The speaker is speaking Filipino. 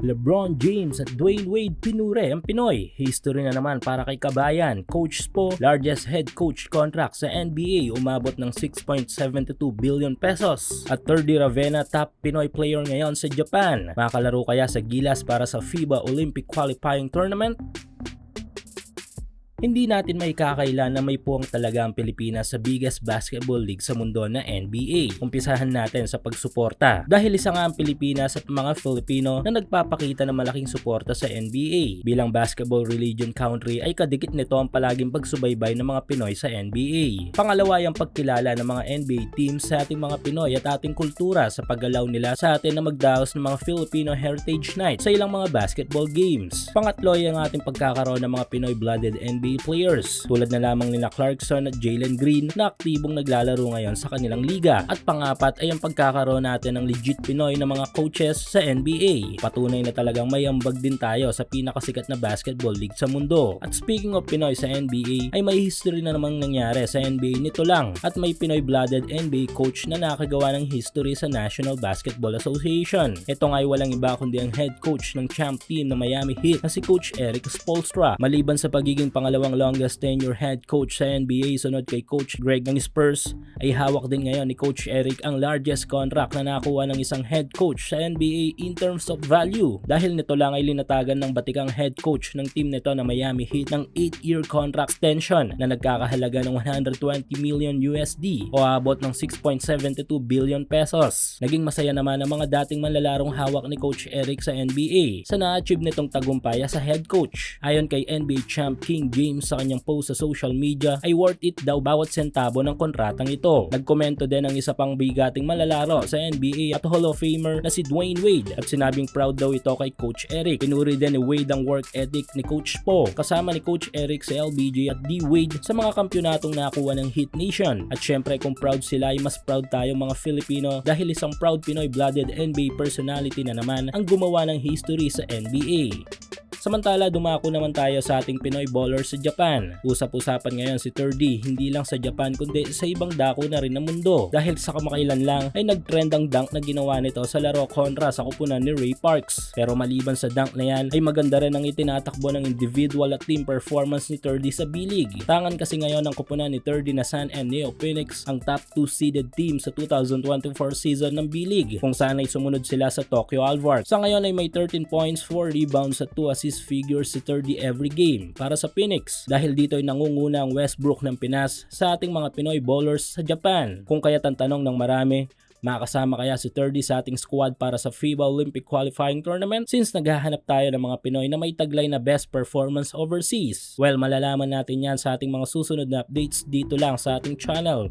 LeBron James at Dwayne Wade pinure ang Pinoy. History na naman para kay Kabayan. Coach Spo, largest head coach contract sa NBA, umabot ng 6.72 billion pesos. At Thirdy Ravena, top Pinoy player ngayon sa Japan. Makakalaro kaya sa Gilas para sa FIBA Olympic Qualifying Tournament? Hindi natin may kakaila na may puwang talaga ang Pilipinas sa biggest basketball league sa mundo na NBA. Umpisahan natin sa pagsuporta. Dahil isa nga ang Pilipinas at mga Filipino na nagpapakita ng malaking suporta sa NBA. Bilang basketball religion country ay kadikit nito ang palaging pagsubaybay ng mga Pinoy sa NBA. Pangalawa ay ang pagkilala ng mga NBA teams sa ating mga Pinoy at ating kultura sa paggalaw nila sa atin na magdaos ng mga Filipino Heritage Night sa ilang mga basketball games. Pangatlo ay ang ating pagkakaroon ng mga Pinoy-blooded NBA players tulad na lamang nila Clarkson at Jalen Green na aktibong naglalaro ngayon sa kanilang liga. At pangapat ay ang pagkakaroon natin ng legit Pinoy na mga coaches sa NBA. Patunay na talagang may ambag din tayo sa pinakasikat na basketball league sa mundo. At speaking of Pinoy sa NBA, ay may history na namang nangyari sa NBA nito lang. At may Pinoy-blooded NBA coach na nakagawa ng history sa National Basketball Association. Ito nga ay walang iba kundi ang head coach ng champ team na Miami Heat na si Coach Erik Spoelstra. Maliban sa pagiging pangalawang longest tenure head coach sa NBA sunod kay Coach Greg ng Spurs, ay hawak din ngayon ni Coach Erik ang largest contract na nakuha ng isang head coach sa NBA in terms of value. Dahil nito lang ay linatagan ng batikang head coach ng team nito na Miami Heat ng 8-year contract extension na nagkakahalaga ng 120 million USD o abot ng 6.72 billion pesos. Naging masaya naman ang mga dating manlalarong hawak ni Coach Erik sa NBA sa na-achieve nitong tagumpay sa head coach. Ayon kay NBA champ King James sa kanyang post sa social media, ay worth it daw bawat sentabo ng kontratang ito. Nagkomento din ang isa pang bigating malalaro sa NBA at Hall of Famer na si Dwayne Wade at sinabing proud daw ito kay Coach Erik. Pinuri din ni Wade ang work ethic ni Coach Spo kasama ni Coach Erik sa LBJ at D Wade sa mga kampyonatong nakuha ng Heat Nation. At syempre kung proud sila ay mas proud tayo mga Filipino dahil isang proud Pinoy-blooded NBA personality na naman ang gumawa ng history sa NBA. Samantala, dumako naman tayo sa ating Pinoy ballers sa Japan. Usap-usapan ngayon si Thirdy hindi lang sa Japan kundi sa ibang dako na rin ng mundo. Dahil sa kamakailan lang ay nagtrend ang dunk na ginawa nito sa laro kontra sa kupunan ni Ray Parks. Pero maliban sa dunk na yan ay maganda rin ang itinatakbo ng individual at team performance ni Thirdy sa B-League. Tangan kasi ngayon ng kupunan ni Thirdy na San Neo Phoenix ang top 2 seeded team sa 2024 season ng B-League kung saan ay sumunod sila sa Tokyo Alvarez. Sa ngayon ay may 13 points, 4 rebounds at 2 assists figures si Thirdy every game para sa Phoenix. Dahil dito ay nangunguna ang Westbrook ng Pinas sa ating mga Pinoy ballers sa Japan. Kung kaya't ang tanong ng marami, makasama kaya si Thirdy sa ating squad para sa FIBA Olympic Qualifying Tournament since naghahanap tayo ng mga Pinoy na may taglay na best performance overseas? Well, malalaman natin yan sa ating mga susunod na updates dito lang sa ating channel.